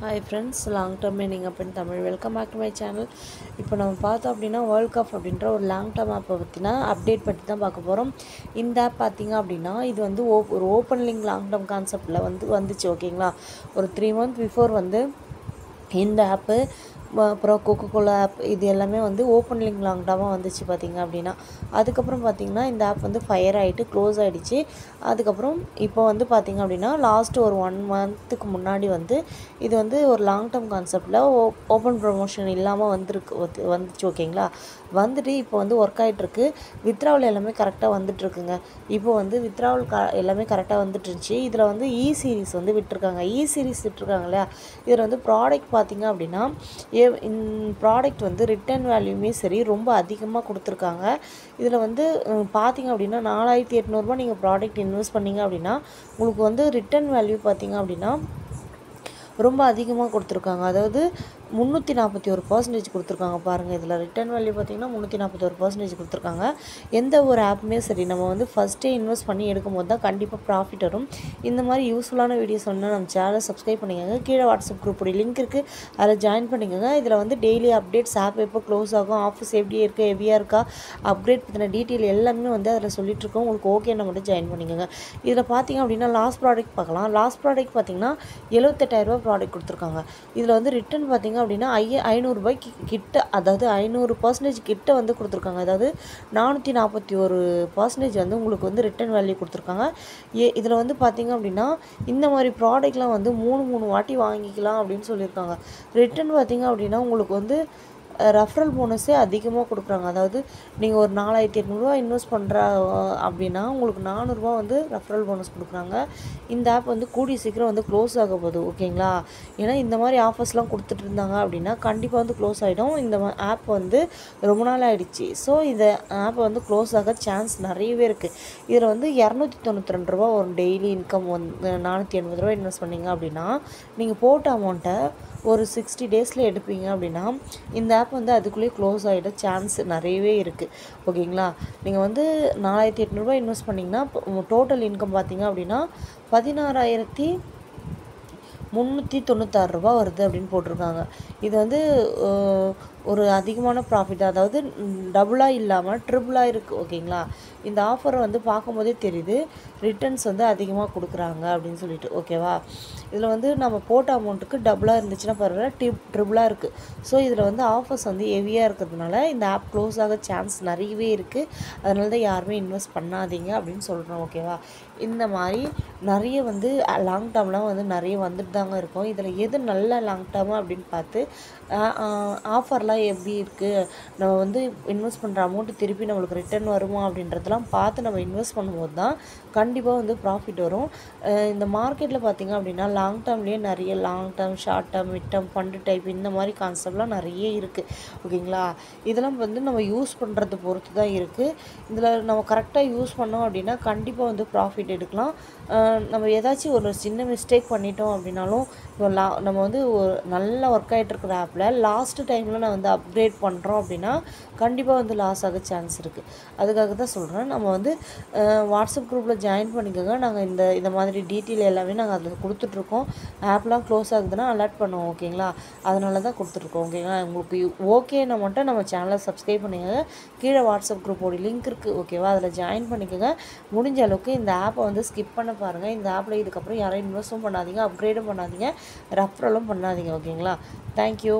Hi friends, long term meaning அப்படின்னு Tamil. Welcome back to my channel. இப்போ நம்ம பார்த்தோம் அப்படின்னா வேர்ல்ட் கப் அப்படின்ற ஒரு லாங் டேர்ம் ஆப்பை பற்றினா அப்டேட் பற்றி தான் பார்க்க போகிறோம். இந்த ஆப் பார்த்திங்க அப்படின்னா இது வந்து ஒரு ஓப்பன் லிங்க் லாங் டேர்ம் கான்செப்டில் வந்துச்சு. ஓகேங்களா, ஒரு 3 months பிஃபோர் வந்து இந்த ஆப்பு, அப்புறம் கோகோகோலா ஆப், இது எல்லாமே வந்து ஓப்பன் லிங்க் லாங் டேர்மாக வந்துச்சு பார்த்திங்க அப்படின்னா. அதுக்கப்புறம் பார்த்திங்கன்னா இந்த ஆப் வந்து ஃபயர் ஆகிட்டு க்ளோஸ் ஆகிடுச்சு. அதுக்கப்புறம் இப்போ வந்து பார்த்திங்க அப்படின்னா லாஸ்ட்டு ஒரு 1 monthக்கு முன்னாடி வந்து இது வந்து ஒரு லாங் டேர்ம் கான்செப்டில் ஓப்பன் ப்ரொமோஷன் இல்லாமல் வந்துச்சு. ஓகேங்களா, வந்துட்டு இப்போ வந்து ஒர்க் ஆகிட்டுருக்கு. வித்ராவல் எல்லாமே கரெக்டாக வந்துட்டுருக்குங்க. இப்போ வந்து வித்ராவல் எல்லாமே கரெக்டாக வந்துட்டுருந்துச்சு. இதில் வந்து சீரிஸ் வந்து விட்டுருக்காங்க. சீரிஸ் விட்டுருக்காங்க இல்லையா, இதில் வந்து ப்ராடக்ட் பார்த்திங்க அப்படின்னா ப்ராடக்ட் வந்து ரிட்டர்ன் வேல்யூமே சரி ரொம்ப அதிகமாக கொடுத்துருக்காங்க. இதில் வந்து பார்த்திங்க அப்படின்னா 4800 நீங்கள் ப்ராடக்ட் இன்வெஸ்ட் பண்ணிங்க அப்படின்னா உங்களுக்கு வந்து ரிட்டர்ன் வேல்யூ பார்த்திங்க அப்படின்னா ரொம்ப அதிகமாக கொடுத்துருக்காங்க. அதாவது 341% கொடுத்துருக்காங்க. பாருங்கள், இதில் ரிட்டர்ன் வேல்யூ பார்த்திங்கன்னா 341% கொடுத்துருக்காங்க. எந்த ஒரு ஆப்புமே சரி நம்ம வந்து ஃபஸ்ட்டே இன்வெஸ்ட் பண்ணி எடுக்கும் போது தான் கண்டிப்பாக ப்ராஃபிட் வரும். இந்த மாதிரி யூஸ்ஃபுல்லான வீடியோஸ் வந்து நம்ம சேனலை சப்ஸ்கிரைப் பண்ணிக்கோங்க. கீழே வாட்ஸ்அப் குரூப்போடைய லிங்க் இருக்குது, அதில் ஜாயின் பண்ணிக்கோங்க. இதில் வந்து டெய்லி அப்டேட்ஸ், ஆப் எப்போ க்ளோஸ் ஆகும், ஆஃபீஸ் எப்படி இருக்குது, ஹெவியாக இருக்கா, அப்டேட் பற்றின டீட்டெயில் எல்லாமே வந்து அதில் சொல்லிட்டுருக்கோம். உங்களுக்கு ஓகேன்னு மட்டும் ஜாயின் பண்ணிக்கோங்க. இதில் பார்த்திங்க அப்படின்னா லாஸ்ட் ப்ராடக்ட் பார்க்கலாம். லாஸ்ட் ப்ராடக்ட் பார்த்திங்கன்னா 78,000 ப்ராடக்ட் கொடுத்துருக்காங்க. இதில் வந்து ரிட்டர்ன் பார்த்திங்க அப்படின்னா 500 கிட்ட, அதாவது 500% கிட்ட வந்து கொடுத்துருக்காங்க. அதாவது 441% வந்து உங்களுக்கு வந்து ரிட்டர்ன் வேல்யூ கொடுத்துருக்காங்க. இதில் வந்து பார்த்திங்க அப்படின்னா இந்த மாதிரி ப்ராடக்ட்லாம் வந்து 3 வாட்டி வாங்கிக்கலாம் அப்படின்னு சொல்லியிருக்காங்க. ரிட்டர்ன் பார்த்திங்க அப்படின்னா உங்களுக்கு வந்து ரெஃபரல் போனஸே அதிகமாக கொடுக்குறாங்க. அதாவது நீங்கள் ஒரு 4800 இன்வெஸ்ட் பண்ணுற அப்படின்னா உங்களுக்கு 400 வந்து ரெஃபரல் போனஸ் கொடுக்குறாங்க. இந்த ஆப் வந்து கூடிய சீக்கிரம் வந்து க்ளோஸ் ஆக போகுது. ஓகேங்களா, ஏன்னா இந்த மாதிரி ஆஃபர்ஸ்லாம் கொடுத்துட்டு இருந்தாங்க அப்படின்னா கண்டிப்பாக வந்து க்ளோஸ் ஆகிடும். இந்த ஆப் வந்து ரொம்ப நாள் ஆகிடுச்சு. ஸோ இந்த ஆப் வந்து க்ளோஸ் ஆக சான்ஸ் நிறையவே இருக்குது. இதில் வந்து 292 ஒரு டெய்லி இன்கம் வந்து 480 இன்வெஸ்ட் பண்ணிங்க அப்படின்னா நீங்கள் போட்ட அமௌண்ட்டை ஒரு 60 டேஸில் எடுப்பீங்க அப்படின்னா இந்த ஆப் வந்து அதுக்குள்ளேயே க்ளோஸ் ஆகிட சான்ஸ் நிறையவே இருக்குது. ஓகேங்களா, நீங்கள் வந்து 4800 இன்வெஸ்ட் பண்ணிங்கன்னா டோட்டல் இன்கம் பார்த்திங்க அப்படின்னா 16,396 வருது அப்படின்னு போட்டிருக்காங்க. இது வந்து ஒரு அதிகமான ப்ராஃபிட், அதாவது டபுளாக இல்லாமல் ட்ரிபிளாக இருக்குது. ஓகேங்களா, இந்த ஆஃபரை வந்து பார்க்கும்போதே தெரியுது ரிட்டர்ன்ஸ் வந்து அதிகமாக கொடுக்குறாங்க அப்படின்னு சொல்லிட்டு. ஓகேவா, இதில் வந்து நம்ம போட்ட அமௌண்ட்டுக்கு டபுளாக இருந்துச்சுன்னா பரவாயில்ல, ட்ரிபிளாக இருக்குது. ஸோ இதில் வந்து ஆஃபர்ஸ் வந்து ஹெவியாக இருக்கிறதுனால இந்த ஆப் க்ளோஸ் ஆக சான்ஸ் நிறையவே இருக்குது. அதனால தான் யாருமே இன்வெஸ்ட் பண்ணாதீங்க அப்படின்னு சொல்கிறோம். ஓகேவா, இந்த மாதிரி நிறைய வந்து லாங் டேர்ம்லாம் வந்து நிறைய வந்துட்டு தாங்க இருக்கும். இதில் எது நல்ல லாங் டேர்மாக அப்படின்னு பார்த்து ஆஃபர்லாம் எப்படி இருக்குது, நம்ம வந்து இன்வெஸ்ட் பண்ணுற அமௌண்ட்டு திருப்பி நம்மளுக்கு ரிட்டர்ன் வருமா அப்படின்றதெல்லாம் பார்த்து நம்ம இன்வெஸ்ட் பண்ணும்போது தான் கண்டிப்பாக வந்து ப்ராஃபிட் வரும். இந்த மார்க்கெட்டில் பார்த்திங்க அப்படின்னா லாங் டேர்ம்லேயே நிறைய long term, short term, mid term, fund type, இந்த மாதிரி கான்செப்ட்லாம் நிறைய இருக்குது. ஓகேங்களா, இதெல்லாம் வந்து நம்ம யூஸ் பண்ணுறது பொறுத்து தான் இருக்குது. இதில் நம்ம கரெக்டாக யூஸ் பண்ணோம் அப்படின்னா கண்டிப்பாக வந்து ப்ராஃபிட் எடுக்கலாம். நம்ம ஏதாச்சும் ஒரு சின்ன மிஸ்டேக் பண்ணிட்டோம் அப்படின்னாலும் நம்ம வந்து ஒரு நல்ல ஒர்க் ஆகிட்டு இருக்கிற ஆப்பில் லாஸ்ட்டு டைமில் நான் வந்து அப்கிரேட் பண்ணுறோம் அப்படின்னா கண்டிப்பாக வந்து லாஸ் ஆக சான்ஸ் இருக்குது. அதுக்காக தான் சொல்கிறேன், நம்ம வந்து வாட்ஸ்அப் குரூப்பில் ஜாயின் பண்ணிக்கோங்க. நாங்கள் இந்த மாதிரி டீட்டெயில் எல்லாமே நாங்கள் அதில் கொடுத்துட்ருக்கோம். ஆப்லாம் க்ளோஸ் ஆகுதுன்னா அலர்ட் பண்ணுவோம். ஓகேங்களா, அதனால தான் கொடுத்துட்ருக்கோம். ஓகேங்களா, உங்களுக்கு ஓகேன்னா மட்டும் நம்ம சேனலை சப்ஸ்கிரைப் பண்ணிக்கோங்க. கீழே வாட்ஸ்அப் குரூப்போட லிங்க் இருக்குது. ஓகேவா, அதில் ஜாயின் பண்ணிக்கோங்க. முடிஞ்ச அளவுக்கு இந்த ஆப்பை வந்து ஸ்கிப் பண்ண பாருங்கள். இந்த ஆப்பில் இதுக்கப்புறம் யாரும் இன்வெஸ்ட்டும் பண்ணாதீங்க, அப்கிரேடும் பண்ணாதீங்க, ரெஃபரலும் பண்ணாதீங்க. ஓகேங்களா, தேங்க்யூ.